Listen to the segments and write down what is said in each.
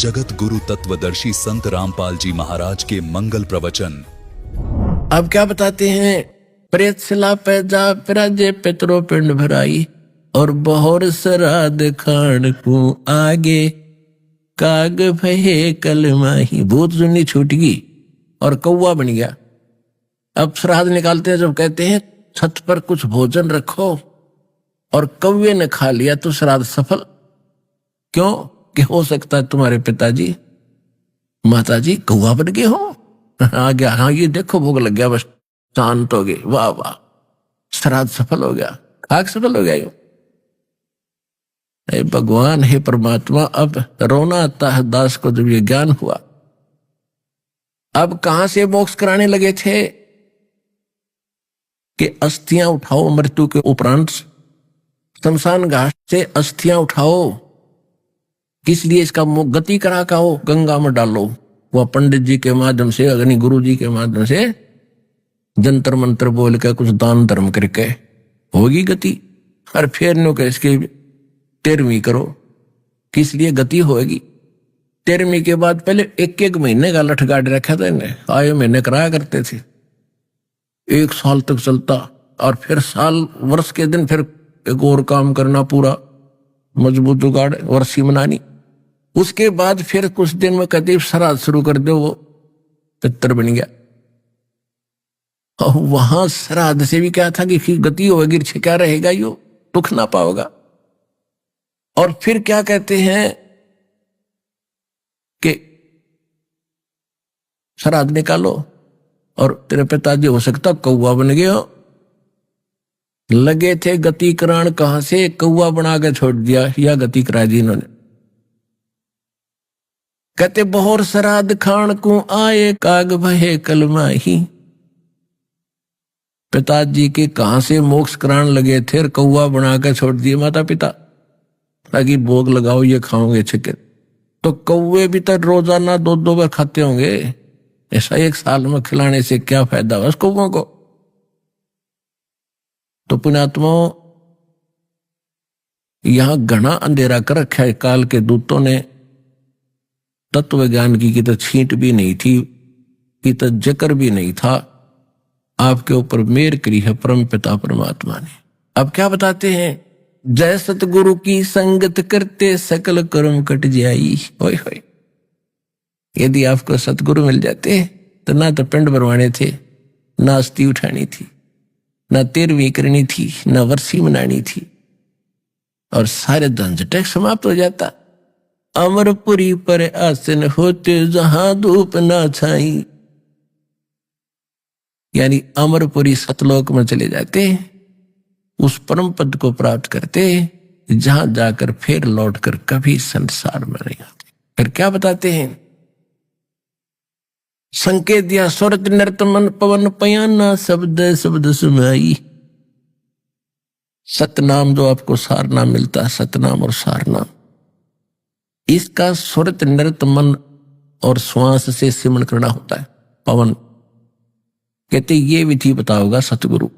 जगत गुरु तत्वदर्शी संत रामपाल जी महाराज के मंगल प्रवचन। अब क्या बताते हैं? प्रेत सिला पैजा प्रजे पितरो पिंड भराई और बहुर श्राद्ध खान को आगे काग भये कल माही। भूत जुनी छूट गई और कौवा बन गया। अब श्राद्ध निकालते हैं, जब कहते हैं छत पर कुछ भोजन रखो और कौवे ने खा लिया तो श्राद्ध सफल। क्यों? कि हो सकता है तुम्हारे पिताजी माताजी कौवा बन गए हो। आ गया, हाँ ये देखो भोग लग गया, बस शांत हो गए। वाह वाह, श्राद्ध सफल हो गया, खाक सफल हो गया। यो हे भगवान, हे परमात्मा, अब रोना आता है दास को जब ये ज्ञान हुआ। अब कहां से मोक्ष कराने लगे थे कि अस्थियां उठाओ मृत्यु के उपरांत, शमशान घाट से अस्थियां उठाओ। किस लिए? इसका गति करा का हो, गंगा में डालो। वह पंडित जी के माध्यम से, अग्नि गुरु जी के माध्यम से जंतर मंत्र बोल के कुछ दान धर्म करके होगी गति। और फिर नो के इसकी 13वीं करो। किस लिए गति होगी? 13वीं के बाद पहले एक एक महीने का लठ गाड़ रखा था इन्हें, आए महीने कराया करते थे। 1 साल तक चलता और फिर साल वर्ष के दिन फिर एक और काम करना, पूरा मजबूत जुगाड़ वर्षी मनानी। उसके बाद फिर कुछ दिन में कहते श्राद्ध शुरू कर दो, वो पितर बन गया। और वहां श्राद्ध से भी क्या था कि गति होगी, क्या रहेगा, यो दुख ना पाओगा। और फिर क्या कहते हैं कि श्राद्ध निकालो और तेरे पिताजी हो सकता कौवा बन गए हो। लगे थे गति करान, कहां से कौवा बना के छोड़ दिया, या गति करा दी इन्होंने। कहते बहुर श्राद्ध खान को आए काग भये कल माही। पिताजी के कहां से मोक्ष करान लगे थे और कौवा बना के छोड़ दिए माता पिता, ताकि भोग लगाओ ये खाओगे चिकन। तो कौवे भी तो रोजाना 2-2 बार खाते होंगे, ऐसा 1 साल में खिलाने से क्या फायदा हुआ उस कौवों को? तो पुण्यात्माओं, यहां घना अंधेरा कर रखा है काल के दूतों ने। तत्व ज्ञान की तो छींट भी नहीं थी, की तो जिक्र भी नहीं था। आपके ऊपर मेर करी है परम पिता परमात्मा ने। अब क्या बताते हैं? जय सतगुरु की संगत करते सकल कर्म कट जाई। होय होय, यदि आपको सतगुरु मिल जाते तो ना तो पिंड भरवाने थे, ना अस्थि उठानी थी, ना 13वीं करनी थी, ना वर्षी मनानी थी, और सारे झंझट समाप्त हो जाता। अमरपुरी पर आसन होते जहां धूप ना छाई। यानी अमरपुरी सतलोक में चले जाते, उस परम पद को प्राप्त करते जहां जाकर फिर लौटकर कभी संसार में नहीं आते। फिर क्या बताते हैं? संकेत दिया सुरत नृत मन पवन पयाना शब्द शब्द सुनाई। सतनाम जो आपको सारनाम मिलता है, सतनाम और सारनाम, इसका सुरत नृत मन और श्वास से सिमरण करना होता है। पवन कहते ये विधि बताओगा सतगुरु,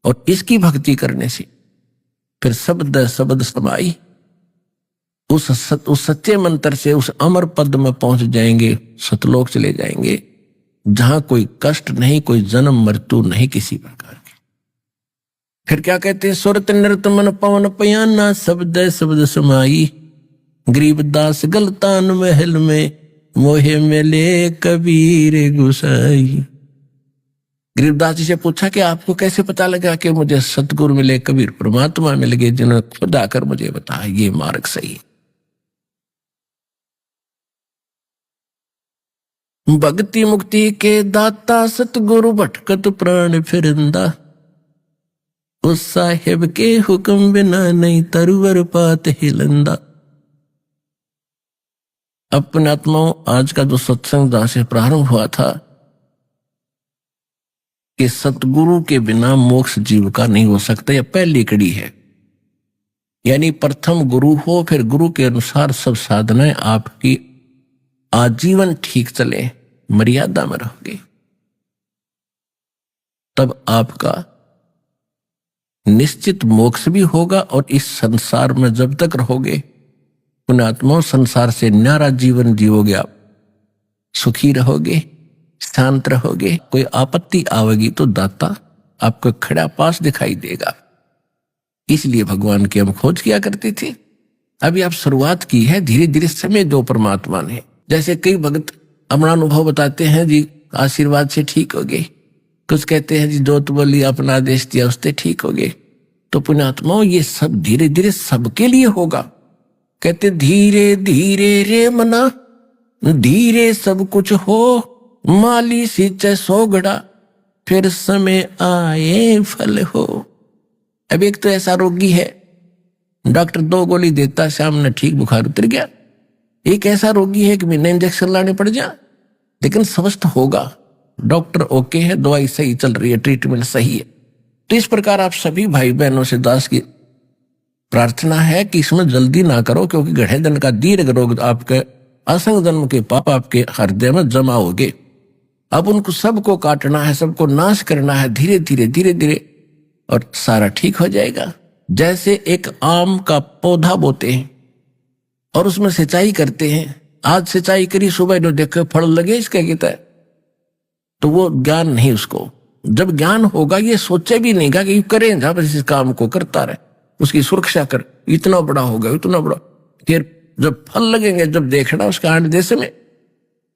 और इसकी भक्ति करने से फिर शब्द शब्द समाई, उस सच्चे मंत्र से उस अमर पद में पहुंच जाएंगे, सतलोक चले जाएंगे, जहां कोई कष्ट नहीं, कोई जन्म मृत्यु नहीं किसी प्रकार की। फिर क्या कहते हैं? सुरत नृत मन पवन पयाना शब्द शब्द समाई। गरीबदास गलतान महल में मोहे मिले कबीर गुसाई। गरीबदास जी से पूछा कि आपको कैसे पता लगा कि मुझे सतगुरु मिले, कबीर परमात्मा मिल गए, जिन्होंने खुद आकर मुझे बताया ये मार्ग सही। भक्ति मुक्ति के दाता सतगुरु भटकत प्राण फिरंदा। उस साहिब के हुक्म बिना नहीं तरवर पात हिलंदा। अपने आत्माओं, आज का जो सत्संग जहां से प्रारंभ हुआ था कि सतगुरु के बिना मोक्ष जीव का नहीं हो सकता, यह पहली कड़ी है। यानी प्रथम गुरु हो, फिर गुरु के अनुसार सब साधनाएं आपकी आजीवन ठीक चले, मर्यादा में रहोगे, तब आपका निश्चित मोक्ष भी होगा। और इस संसार में जब तक रहोगे पुण्यात्माओं, संसार से न्यारा जीवन जीवोगे आप, सुखी रहोगे, शांत रहोगे। कोई आपत्ति आवेगी तो दाता आपको खड़ा पास दिखाई देगा। इसलिए भगवान की हम खोज किया करती थी। अभी आप शुरुआत की है, धीरे धीरे समय दो परमात्मा ने। जैसे कई भक्त अपना अनुभव बताते हैं, जी आशीर्वाद से ठीक हो गए, कुछ कहते हैं जी जोत बोली अपना आदेश दिया उससे ठीक हो गए। तो पुण्यात्माओं, ये सब धीरे धीरे सबके लिए होगा। कहते धीरे धीरे रे मना, धीरे सब कुछ हो, माली सींचे सोगड़ा, फिर समय आए फल हो। अब एक तो ऐसा रोगी है, डॉक्टर 2 गोली देता, शाम ने ठीक बुखार उतर गया। एक ऐसा रोगी है कि महीने इंजेक्शन लाने पड़ जा, लेकिन स्वस्थ होगा, डॉक्टर ओके है, दवाई सही चल रही है, ट्रीटमेंट सही है। तो इस प्रकार आप सभी भाई बहनों से दास की प्रार्थना है कि इसमें जल्दी ना करो, क्योंकि गढ़े दिन का दीर्घ रोग आपके असंग जन्म के पाप आपके हृदय में जमा होगे। अब उनको सबको काटना है, सबको नाश करना है, धीरे धीरे धीरे धीरे, और सारा ठीक हो जाएगा। जैसे एक आम का पौधा बोते हैं और उसमें सिंचाई करते हैं, आज सिंचाई करी, सुबह जो देखे फल लगे इसका कहता है, तो वो ज्ञान नहीं उसको। जब ज्ञान होगा ये सोचे भी नहीं कि करें, जब इस काम को करता रहे, उसकी सुरक्षा कर, इतना बड़ा होगा इतना बड़ा, फिर जब फल लगेंगे, जब देखना उसका आठ देश में,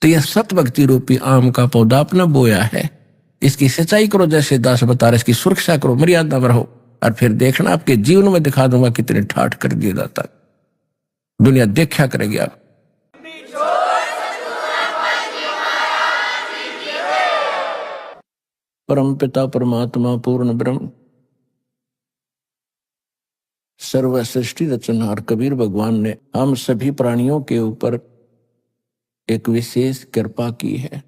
तो यह सत भक्ति रूपी आम का पौधा अपना बोया है, इसकी सिंचाई करो, जैसे दास बता रहे, इसकी सुरक्षा करो, मर्यादा में रहो, और फिर देखना आपके जीवन में दिखा दूंगा कितने ठाठ कर दिया जाता है, दुनिया देखा करेगी आप। परम पिता परमात्मा पूर्ण ब्रह्म सर्व सृष्टि रचनहार कबीर भगवान ने हम सभी प्राणियों के ऊपर एक विशेष कृपा की है।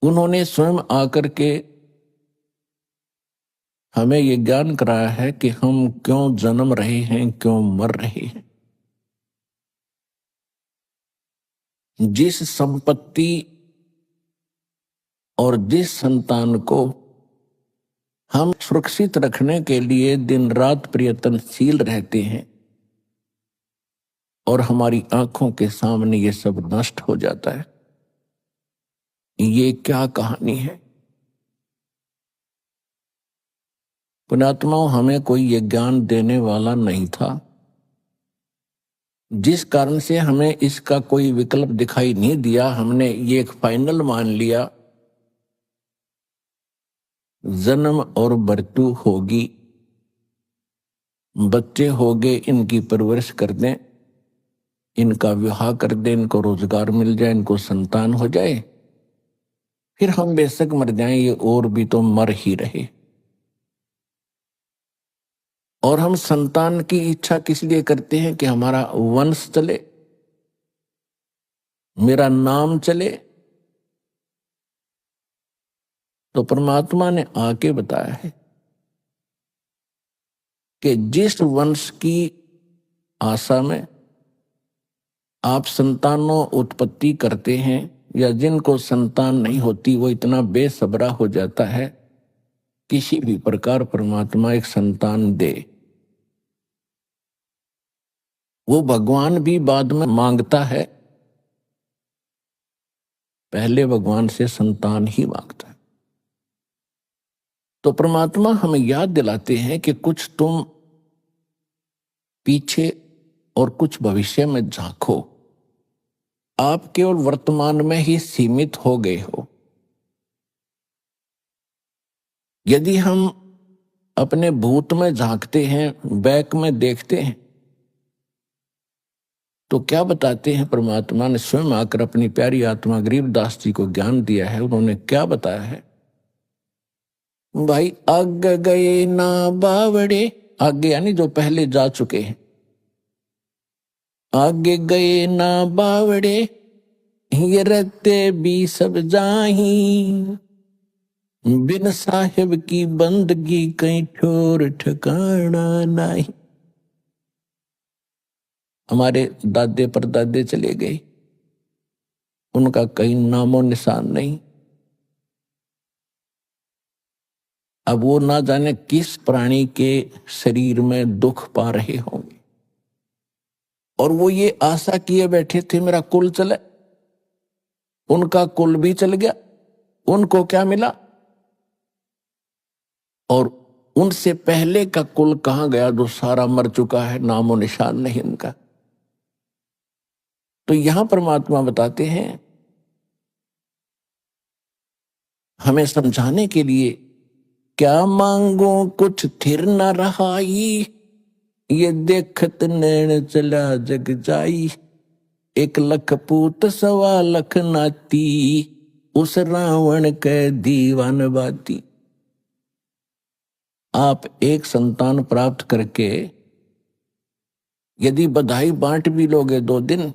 उन्होंने स्वयं आकर के हमें ये ज्ञान कराया है कि हम क्यों जन्म रहे हैं, क्यों मर रहे हैं। जिस संपत्ति और जिस संतान को हम सुरक्षित रखने के लिए दिन रात प्रयत्नशील रहते हैं और हमारी आंखों के सामने ये सब नष्ट हो जाता है, ये क्या कहानी है। पुण्यात्माओं, हमें कोई ये ज्ञान देने वाला नहीं था, जिस कारण से हमें इसका कोई विकल्प दिखाई नहीं दिया। हमने ये एक फाइनल मान लिया, जन्म और मृत्यु होगी, बच्चे हो गए, इनकी परवरिश कर दें, इनका विवाह कर दें, इनको रोजगार मिल जाए, इनको संतान हो जाए, फिर हम बेशक मर जाएं, ये और भी तो मर ही रहे। और हम संतान की इच्छा किस लिए करते हैं कि हमारा वंश चले, मेरा नाम चले। तो परमात्मा ने आके बताया है कि जिस वंश की आशा में आप संतानों उत्पत्ति करते हैं, या जिनको संतान नहीं होती, वो इतना बेसब्रा हो जाता है किसी भी प्रकार परमात्मा एक संतान दे। वो भगवान भी बाद में मांगता है, पहले भगवान से संतान ही मांगता है। तो परमात्मा हमें याद दिलाते हैं कि कुछ तुम पीछे और कुछ भविष्य में झांको, आप केवल वर्तमान में ही सीमित हो गए हो। यदि हम अपने भूत में झांकते हैं, बैक में देखते हैं, तो क्या बताते हैं परमात्मा ने स्वयं आकर अपनी प्यारी आत्मा गरीबदास जी को ज्ञान दिया है। उन्होंने क्या बताया है, भाई आगे गए ना बावड़े, आगे यानी जो पहले जा चुके हैं, आगे गए ना बावड़े, ये रहते भी सब जाही, बिन साहिब की बंदगी कहीं ठोर ठिकाना नहीं। हमारे दादे परदादे चले गए, उनका कहीं नामो निशान नहीं। अब वो ना जाने किस प्राणी के शरीर में दुख पा रहे होंगे। और वो ये आशा किए बैठे थे मेरा कुल चले, उनका कुल भी चल गया। उनको क्या मिला? और उनसे पहले का कुल कहां गया जो सारा मर चुका है, नामो निशान नहीं उनका। तो यहां परमात्मा बताते हैं हमें समझाने के लिए, क्या मांगो कुछ थिर न रहाई, ये देखत नैन चला जग जाई, 1 लाख पूत 1.25 लाख नाती, उस रावण के दीवान बाती। आप एक संतान प्राप्त करके यदि बधाई बांट भी लोगे 2 दिन,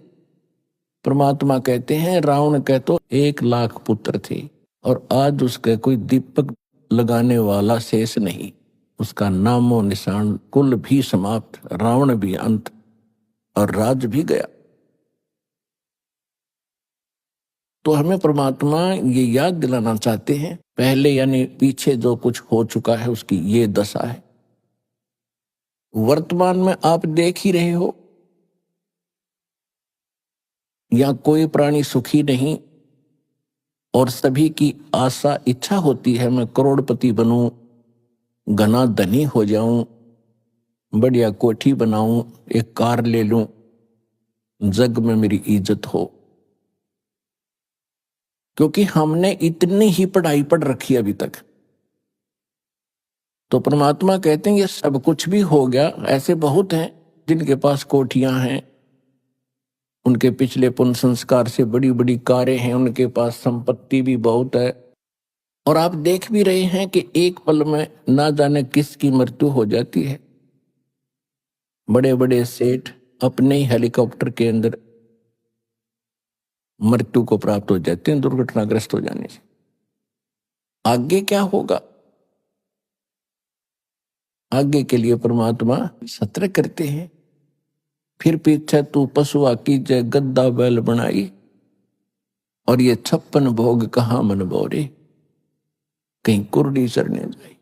परमात्मा कहते हैं रावण के तो 1 लाख पुत्र थे और आज उसके कोई दीपक लगाने वाला शेष नहीं, उसका नामो निशान, कुल भी समाप्त, रावण भी अंत और राज भी गया। तो हमें परमात्मा ये याद दिलाना चाहते हैं, पहले यानी पीछे जो कुछ हो चुका है उसकी ये दशा है। वर्तमान में आप देख ही रहे हो, या कोई प्राणी सुखी नहीं और सभी की आशा इच्छा होती है मैं करोड़पति बनूं, घना धनी हो जाऊं, बढ़िया कोठी बनाऊं, एक कार ले लूं, जग में मेरी इज्जत हो। क्योंकि हमने इतनी ही पढ़ाई पढ़ रखी अभी तक। तो परमात्मा कहते हैं ये सब कुछ भी हो गया। ऐसे बहुत हैं जिनके पास कोठियां हैं, उनके पिछले पुण्य संस्कार से बड़ी बड़ी कारें हैं, उनके पास संपत्ति भी बहुत है, और आप देख भी रहे हैं कि एक पल में ना जाने किसकी मृत्यु हो जाती है। बड़े बड़े सेठ अपने ही हेलीकॉप्टर के अंदर मृत्यु को प्राप्त हो जाते हैं दुर्घटनाग्रस्त हो जाने से। आगे क्या होगा, आगे के लिए परमात्मा सतर्क करते हैं। फिर पीछे तू पशुआ की जय गद्दा बैल बनाई, और ये 56 भोग कहां मन बोरे, कहीं कुर्डी चढ़ने जाए।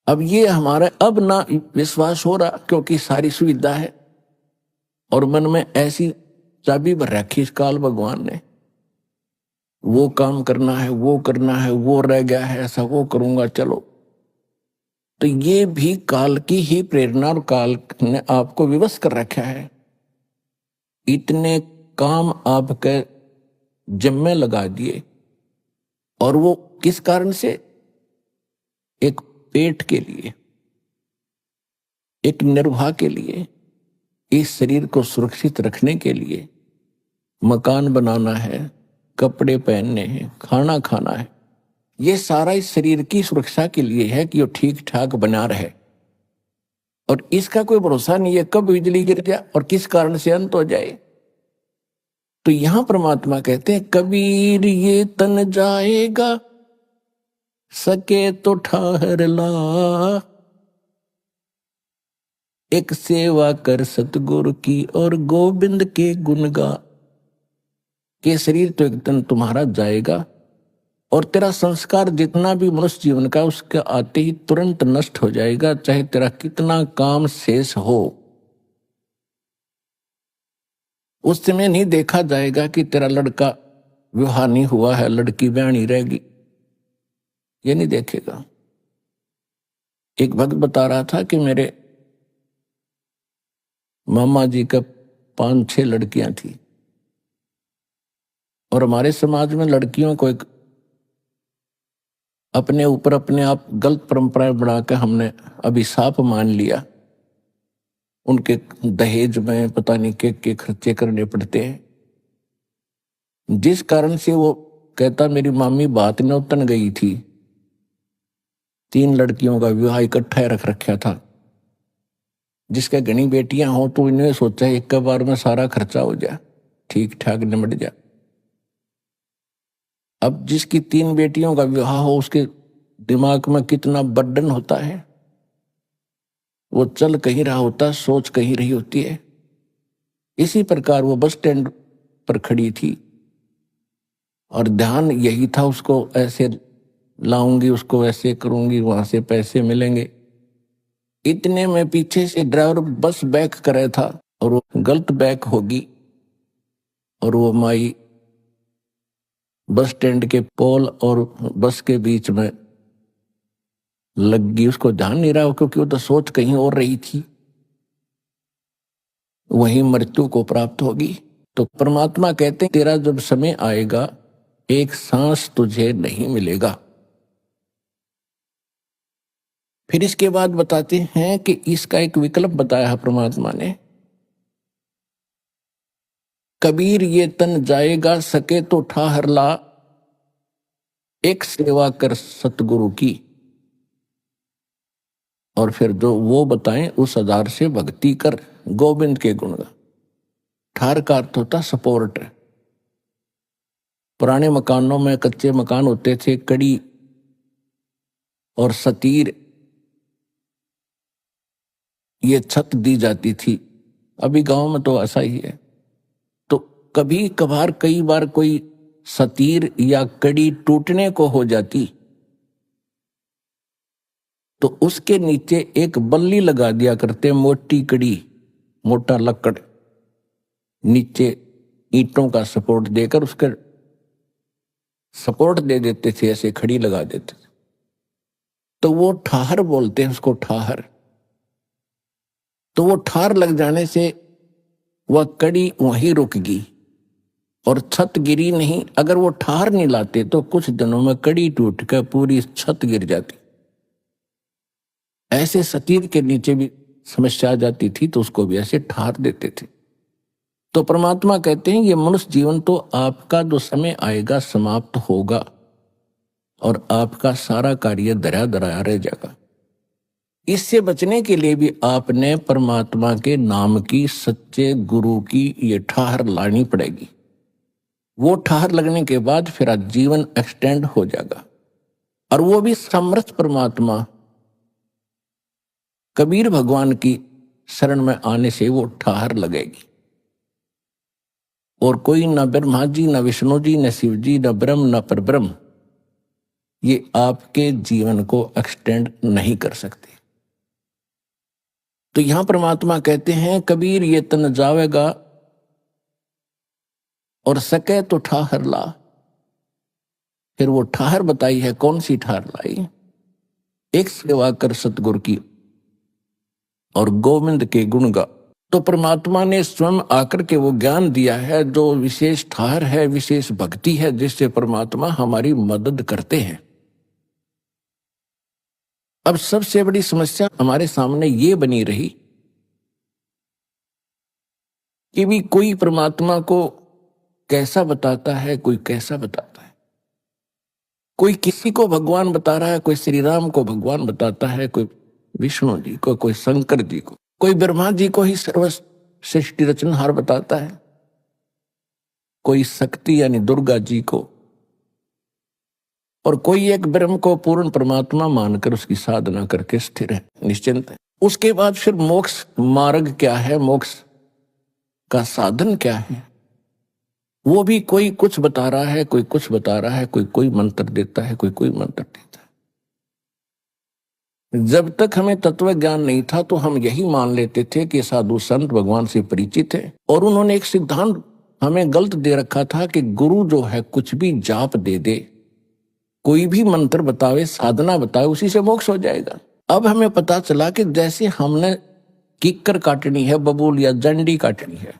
अब ये हमारा अब ना विश्वास हो रहा, क्योंकि सारी सुविधा है और मन में ऐसी चाबी भर रखी इस काल भगवान ने, वो काम करना है, वो करना है, वो रह गया है, ऐसा वो करूंगा चलो। तो ये भी काल की ही प्रेरणा, और काल ने आपको विवश कर रखा है। इतने काम आपके जिम्मे लगा दिए, और वो किस कारण से? एक पेट के लिए, एक निर्वाह के लिए, इस शरीर को सुरक्षित रखने के लिए। मकान बनाना है, कपड़े पहनने हैं, खाना खाना है, ये सारा इस शरीर की सुरक्षा के लिए है कि वो ठीक ठाक बना रहे। और इसका कोई भरोसा नहीं है कब बिजली गिर जाए और किस कारण से अंत हो जाए। तो यहां परमात्मा कहते हैं कबीर ये तन जाएगा, सके तो ठहर ला, एक सेवा कर सतगुरु की और गोविंद के गुण गा। के शरीर तो एक दिन तुम्हारा जाएगा, और तेरा संस्कार जितना भी मनुष्य जीवन का उसके आते ही तुरंत नष्ट हो जाएगा, चाहे तेरा कितना काम शेष हो। उस समय नहीं देखा जाएगा कि तेरा लड़का विवाह नहीं हुआ है, लड़की ब्याही रहेगी, ये नहीं देखेगा। एक भक्त बता रहा था कि मेरे मामा जी का 5-6 लड़कियां थी, और हमारे समाज में लड़कियों को एक अपने ऊपर अपने आप गलत परंपराएं बनाकर हमने अभिशाप मान लिया। उनके दहेज में पता नहीं के खर्चे करने पड़ते हैं, जिस कारण से वो कहता मेरी मामी बात न उतन गई थी, 3 लड़कियों का विवाह इकट्ठा रख रखा था। जिसके घनी बेटियां हो तो इन्हें सोचा एक बार में सारा खर्चा हो जाए, ठीक ठाक निमट जाए। अब जिसकी 3 बेटियों का विवाह हो उसके दिमाग में कितना बर्डन होता है, वो चल कहीं रहा होता, सोच कहीं रही होती है। इसी प्रकार वो बस स्टैंड पर खड़ी थी और ध्यान यही था, उसको ऐसे लाऊंगी, उसको ऐसे करूंगी, वहां से पैसे मिलेंगे। इतने में पीछे से ड्राइवर बस बैक करे था और वो गलत बैक होगी और वो माई बस स्टैंड के पोल और बस के बीच में लग गई। उसको ध्यान नहीं रहा क्योंकि वो तो सोच कहीं और रही थी। वहीं मृत्यु को प्राप्त होगी। तो परमात्मा कहते हैं तेरा जब समय आएगा एक सांस तुझे नहीं मिलेगा। फिर इसके बाद बताते हैं कि इसका एक विकल्प बताया है परमात्मा ने। कबीर ये तन जाएगा सके तो ठाहर ला, एक सेवा कर सतगुरु की। और फिर जो वो बताएं उस आधार से भक्ति कर गोविंद के गुण गा। ठार का अर्थ होता सपोर्ट। पुराने मकानों में कच्चे मकान होते थे, कड़ी और सतीर ये छत दी जाती थी। अभी गांव में तो ऐसा ही है। तो कभी कभार कई बार कोई सतीर या कड़ी टूटने को हो जाती तो उसके नीचे एक बल्ली लगा दिया करते, मोटी कड़ी, मोटा लकड़, नीचे ईंटों का सपोर्ट देकर उसके सपोर्ट दे देते थे, ऐसे खड़ी लगा देते थे। तो वो ठाहर बोलते हैं उसको, ठाहर। तो वो ठार लग जाने से वह कड़ी वहीं रुक गई और छत गिरी नहीं। अगर वो ठार नहीं लाते तो कुछ दिनों में कड़ी टूट कर पूरी छत गिर जाती। ऐसे सतीर के नीचे भी समस्या आ जाती थी तो उसको भी ऐसे ठार देते थे। तो परमात्मा कहते हैं ये मनुष्य जीवन तो आपका जो समय आएगा समाप्त होगा और आपका सारा कार्य दरा दराया रह जाएगा। इससे बचने के लिए भी आपने परमात्मा के नाम की, सच्चे गुरु की ये ठाहर लानी पड़ेगी। वो ठाहर लगने के बाद फिर जीवन एक्सटेंड हो जाएगा। और वो भी समर्थ परमात्मा कबीर भगवान की शरण में आने से वो ठाहर लगेगी। और कोई न ब्रह्मा जी, न विष्णु जी, न शिव जी, न ब्रह्म, न परब्रह्म ये आपके जीवन को एक्सटेंड नहीं कर सकते। तो यहां परमात्मा कहते हैं कबीर ये तन जावेगा और सके तो ठाहर ला। फिर वो ठाहर बताई है, कौन सी ठाहर लाई? एक सेवा कर सतगुरु की और गोविंद के गुण गा। तो परमात्मा ने स्वयं आकर के वो ज्ञान दिया है जो विशेष ठाहर है, विशेष भक्ति है, जिससे परमात्मा हमारी मदद करते हैं। अब सबसे बड़ी समस्या हमारे सामने ये बनी रही कि भी कोई परमात्मा को कैसा बताता है, कोई कैसा बताता है। कोई किसी को भगवान बता रहा है, कोई श्री राम को भगवान बताता है, कोई विष्णु जी को, कोई शंकर जी को, कोई ब्रह्मा जी को ही सर्वश्रेष्ठ रचनहार बताता है, कोई शक्ति यानी दुर्गा जी को, और कोई एक ब्रह्म को पूर्ण परमात्मा मानकर उसकी साधना करके स्थिर है, निश्चिंत है। उसके बाद फिर मोक्ष मार्ग क्या है, मोक्ष का साधन क्या है, वो भी कोई कुछ बता रहा है, कोई कुछ बता रहा है, कोई कोई मंत्र देता है, कोई कोई मंत्र देता है। जब तक हमें तत्व ज्ञान नहीं था तो हम यही मान लेते थे कि साधु संत भगवान से परिचित है, और उन्होंने एक सिद्धांत हमें गलत दे रखा था कि गुरु जो है कुछ भी जाप दे दे, कोई भी मंत्र बतावे, साधना बताए, उसी से मोक्ष हो जाएगा। अब हमें पता चला कि जैसे हमने किक्कर काटनी है, बबूल या जंडी काटनी है,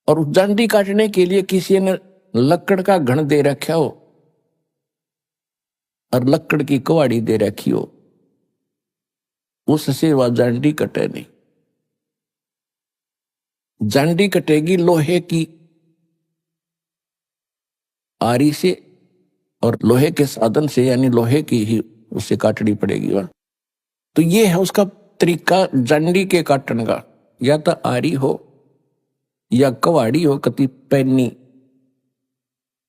और उस जंडी काटने के लिए किसी ने लकड़ का घन दे रखा हो और लकड़ की कुहाड़ी दे रखी हो, उससे वह जंडी कटे नहीं। जंडी कटेगी लोहे की आरी से और लोहे के साधन से, यानी लोहे की ही उससे काटनी पड़ेगी वह। तो ये है उसका तरीका जंडी के काटने का, या तो आरी हो या कवाड़ी हो, कति पैनी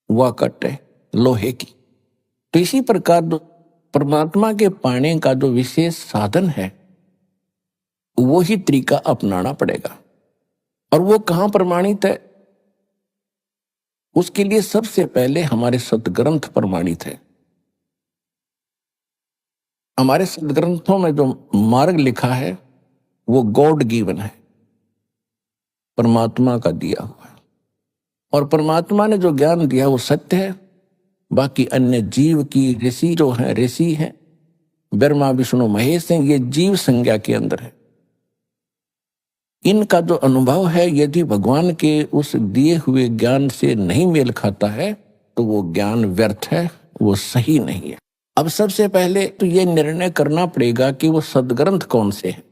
वह कटे लोहे की। तो इसी प्रकार परमात्मा के पाने का जो विशेष साधन है वो ही तरीका अपनाना पड़ेगा। और वो कहां प्रमाणित है? उसके लिए सबसे पहले हमारे सतग्रंथ प्रमाणित है। हमारे सदग्रंथों में जो मार्ग लिखा है वो गॉड गिवन है, परमात्मा का दिया हुआ है। और परमात्मा ने जो ज्ञान दिया वो सत्य है। बाकी अन्य जीव की ऋषि जो है, ऋषि है ब्रह्मा विष्णु महेश हैं, ये जीव संज्ञा के अंदर है। इनका जो अनुभव है यदि भगवान के उस दिए हुए ज्ञान से नहीं मेल खाता है तो वो ज्ञान व्यर्थ है, वो सही नहीं है। अब सबसे पहले तो ये निर्णय करना पड़ेगा कि वो सदग्रंथ कौन से हैं।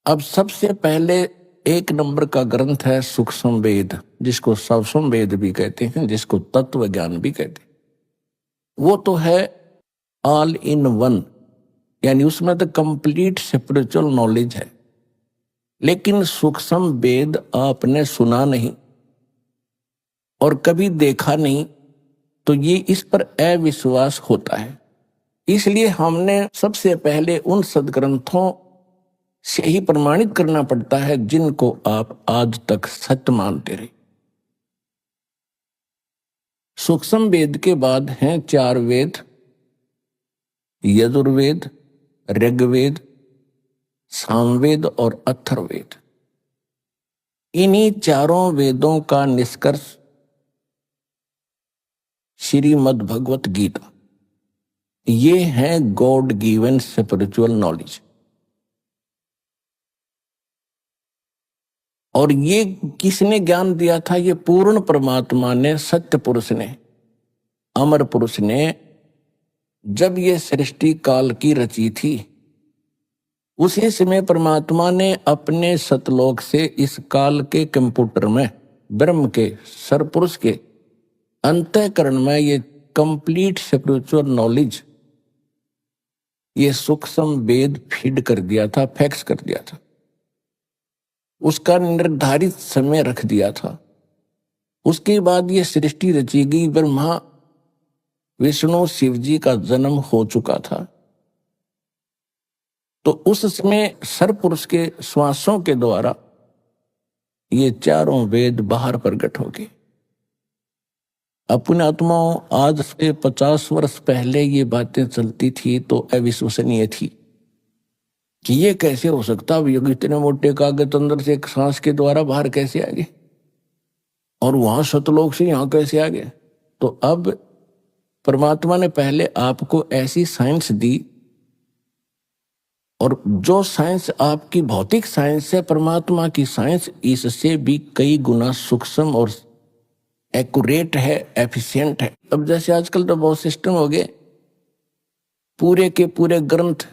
अब सबसे पहले एक नंबर का ग्रंथ है सूक्ष्म वेद, जिसको सवसम वेद भी कहते हैं, जिसको तत्व ज्ञान भी कहते हैं। वो तो है ऑल इन वन, यानी उसमें तो कंप्लीट स्पिरिचुअल नॉलेज है। लेकिन सूक्ष्म वेद आपने सुना नहीं और कभी देखा नहीं तो ये इस पर अविश्वास होता है। इसलिए हमने सबसे पहले उन सदग्रंथों से ही प्रमाणित करना पड़ता है जिनको आप आज तक सत्य मानते रहे। सूक्ष्म वेद के बाद हैं 4 वेद, यजुर्वेद, ऋग्वेद, सामवेद और अथर्ववेद। इन्हीं चारों वेदों का निष्कर्ष श्रीमद् भगवत गीता, ये है गॉड गिवन स्पिरिचुअल नॉलेज। और ये किसने ज्ञान दिया था? ये पूर्ण परमात्मा ने, सत्य पुरुष ने, अमर पुरुष ने जब ये सृष्टि काल की रची थी उसी समय परमात्मा ने अपने सतलोक से इस काल के कंप्यूटर में ब्रह्म के सरपुरुष के अंतःकरण में ये कंप्लीट स्पिरिचुअल नॉलेज, ये सूक्ष्म वेद फीड कर दिया था, फैक्स कर दिया था, उसका निर्धारित समय रख दिया था। उसके बाद ये सृष्टि रची गई, ब्रह्मा विष्णु शिव जी का जन्म हो चुका था। तो उस समय सरपुरुष के श्वासों के द्वारा ये चारों वेद बाहर प्रकट हो गए। अपने आत्माओं, आज से 50 वर्ष पहले ये बातें चलती थी तो अविश्वसनीय थी कि ये कैसे हो सकता, अब इतने मोटे कागज अंदर से एक सांस के द्वारा बाहर कैसे आ गए और वहां सतलोक से यहां कैसे आ गए। तो अब परमात्मा ने पहले आपको ऐसी साइंस दी, और जो साइंस आपकी भौतिक साइंस है, परमात्मा की साइंस इससे भी कई गुना सूक्ष्म और एक्यूरेट है, एफिशिएंट है। अब जैसे आजकल तो बहुत सिस्टम हो गए, पूरे के पूरे ग्रंथ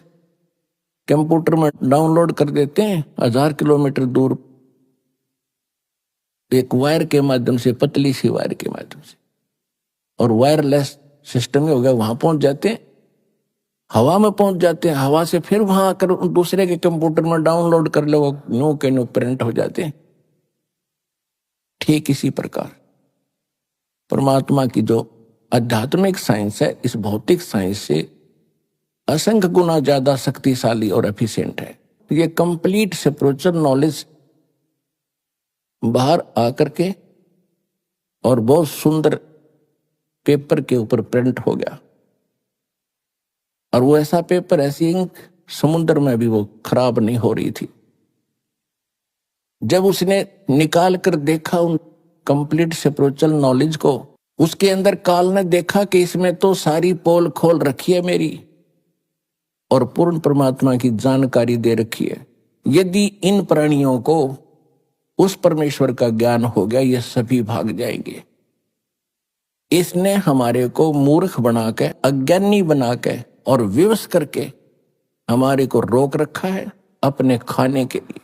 कंप्यूटर में डाउनलोड कर देते हैं 1000 किलोमीटर दूर एक वायर के माध्यम से, पतली सी वायर के माध्यम से, और वायरलेस सिस्टम में हो गया, वहां पहुंच जाते हैं, हवा में पहुंच जाते हैं, हवा से फिर वहां आकर दूसरे के कंप्यूटर में डाउनलोड कर लो, नो के नो प्रिंट हो जाते हैं। ठीक इसी प्रकार परमात्मा की जो आध्यात्मिक साइंस है इस भौतिक साइंस से असंख्य गुना ज्यादा शक्तिशाली और एफिशिएंट है। ये कंप्लीट स्पिरिचुअल नॉलेज बाहर आकर के और बहुत सुंदर पेपर के ऊपर प्रिंट हो गया, और वो ऐसा पेपर, ऐसी इंक समुद्र में भी वो खराब नहीं हो रही थी। जब उसने निकाल कर देखा उन कंप्लीट स्पिरिचुअल नॉलेज को, उसके अंदर काल ने देखा कि इसमें तो सारी पोल खोल रखी है मेरी, और पूर्ण परमात्मा की जानकारी दे रखी है। यदि इन प्राणियों को उस परमेश्वर का ज्ञान हो गया, ये सभी भाग जाएंगे। इसने हमारे को मूर्ख बना के, अज्ञानी बना के और विवश करके हमारे को रोक रखा है अपने खाने के लिए।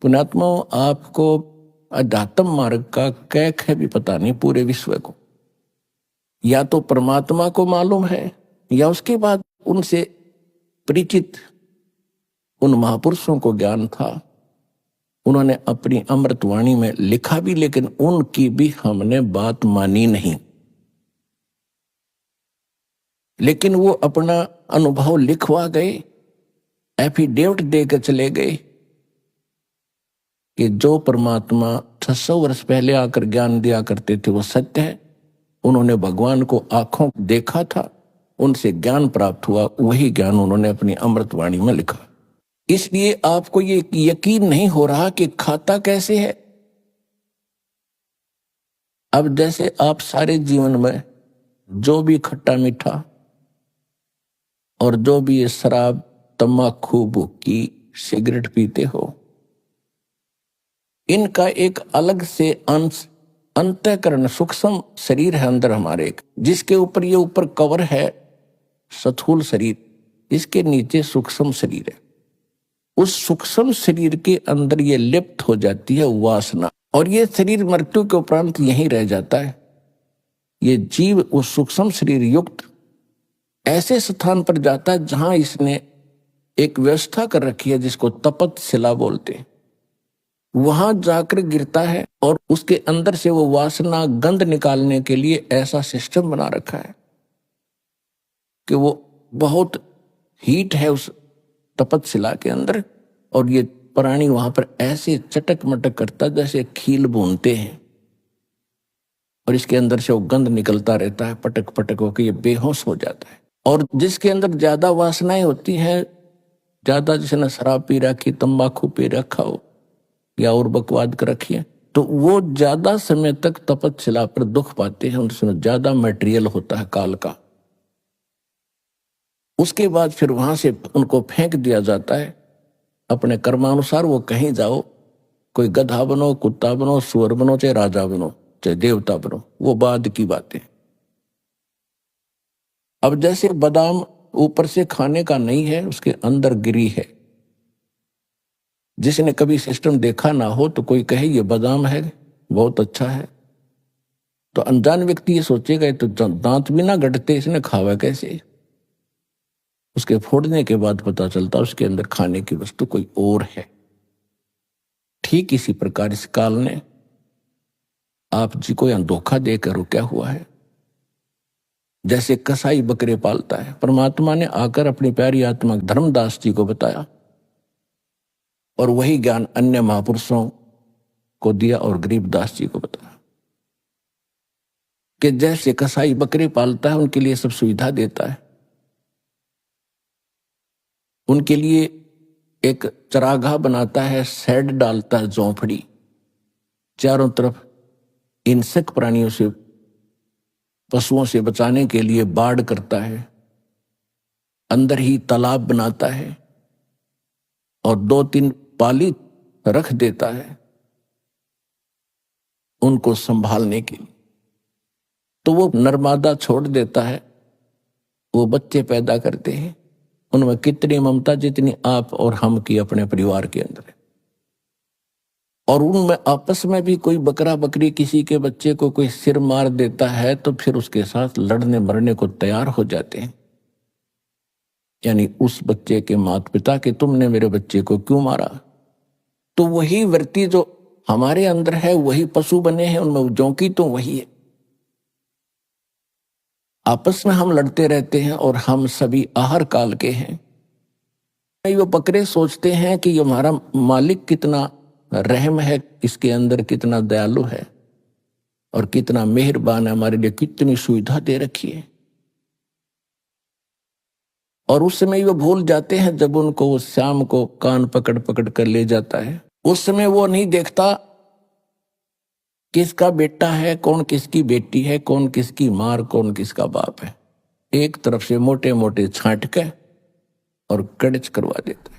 पुण्यात्माओं, आपको अध्यात्म मार्ग का कैक है भी पता नहीं पूरे विश्व को। या तो परमात्मा को मालूम है, या उसके बाद उनसे परिचित उन महापुरुषों को ज्ञान था, उन्होंने अपनी अमृतवाणी में लिखा भी, लेकिन उनकी भी हमने बात मानी नहीं। लेकिन वो अपना अनुभव लिखवा गए, एफिडेविट देकर चले गए कि जो परमात्मा 600 वर्ष पहले आकर ज्ञान दिया करते थे वो सत्य है, उन्होंने भगवान को आंखों देखा था, उनसे ज्ञान प्राप्त हुआ, वही ज्ञान उन्होंने अपनी अमृतवाणी में लिखा। इसलिए आपको ये यकीन नहीं हो रहा कि खाता कैसे है। अब जैसे आप सारे जीवन में जो भी खट्टा मीठा और जो भी ये शराब, तम्बाकू, भुक्की, सिगरेट पीते हो, इनका एक अलग से अंश अंतःकरण, सूक्ष्म शरीर है अंदर हमारे एक, जिसके ऊपर ये ऊपर कवर है स्थूल शरीर, इसके नीचे सूक्ष्म शरीर है। उस सूक्ष्म शरीर के अंदर ये लिप्त हो जाती है वासना, और ये शरीर मृत्यु के उपरांत यहीं रह जाता है। ये जीव उस सूक्ष्म शरीर युक्त ऐसे स्थान पर जाता है जहां इसने एक व्यवस्था कर रखी है जिसको तपतशिला बोलते हैं। वहां जाकर गिरता है और उसके अंदर से वो वासना गंध निकालने के लिए ऐसा सिस्टम बना रखा है कि वो बहुत हीट है उस तपतशिला के अंदर, और ये प्राणी वहां पर ऐसे चटक मटक करता जैसे खील भूनते हैं, और इसके अंदर से वो गंध निकलता रहता है, पटक पटक होकर ये बेहोश हो जाता है। और जिसके अंदर ज्यादा वासनाएं होती हैं, ज्यादा जिसने शराब पी रखी, तंबाकू पी रखा हो या और बकवाद कर रखी है, तो वो ज्यादा समय तक तपतशिला पर दुख पाते हैं, उनमें ज्यादा मटेरियल होता है काल का। उसके बाद फिर वहां से उनको फेंक दिया जाता है अपने कर्मानुसार। वो कहीं जाओ, कोई गधा बनो, कुत्ता बनो, सुअर बनो, चाहे राजा बनो, चाहे देवता बनो, वो बाद की बातें। अब जैसे बादाम ऊपर से खाने का नहीं है, उसके अंदर गिरी है। जिसने कभी सिस्टम देखा ना हो तो कोई कहे ये बादाम है, बहुत अच्छा है, तो अनजान व्यक्ति ये सोचेगा तो दांत भी ना गटते, इसने खावा कैसे। उसके फोड़ने के बाद पता चलता उसके अंदर खाने की वस्तु कोई और है। ठीक इसी प्रकार इस काल ने आप जी को यहां धोखा देकर क्या हुआ है। जैसे कसाई बकरे पालता है, परमात्मा ने आकर अपनी प्यारी आत्मा धर्मदास जी को बताया और वही ज्ञान अन्य महापुरुषों को दिया और गरीबदास जी को बताया कि जैसे कसाई बकरे पालता है, उनके लिए सब सुविधा देता है, उनके लिए एक चरागाह बनाता है, शेड डालता है, झोंपड़ी, चारों तरफ हिंसक प्राणियों से, पशुओं से बचाने के लिए बाड़ करता है, अंदर ही तालाब बनाता है और 2-3 पाली रख देता है उनको संभालने के लिए। तो वो नर्मदा छोड़ देता है, वो बच्चे पैदा करते हैं, उनमें कितनी ममता जितनी आप और हम की अपने परिवार के अंदर है। और उनमें आपस में भी कोई बकरा बकरी किसी के बच्चे को कोई सिर मार देता है तो फिर उसके साथ लड़ने मरने को तैयार हो जाते हैं। यानी उस बच्चे के माता पिता कि तुमने मेरे बच्चे को क्यों मारा। तो वही वृत्ति जो हमारे अंदर है, वही पशु बने हैं, उनमें जोंकी तो वही है। आपस में हम लड़ते रहते हैं और हम सभी आहार काल के हैं। ये बकरे सोचते हैं कि ये हमारा मालिक कितना रहम है, इसके अंदर कितना दयालु है और कितना मेहरबान है, हमारे लिए कितनी सुविधा दे रखी है। और उस समय वो भूल जाते हैं जब उनको वो शाम को कान पकड़ पकड़ कर ले जाता है। उस समय वो नहीं देखता किसका बेटा है, कौन किसकी बेटी है, कौन किसकी मार, कौन किसका बाप है। एक तरफ से मोटे मोटे छांट के और कड़च करवा देता है।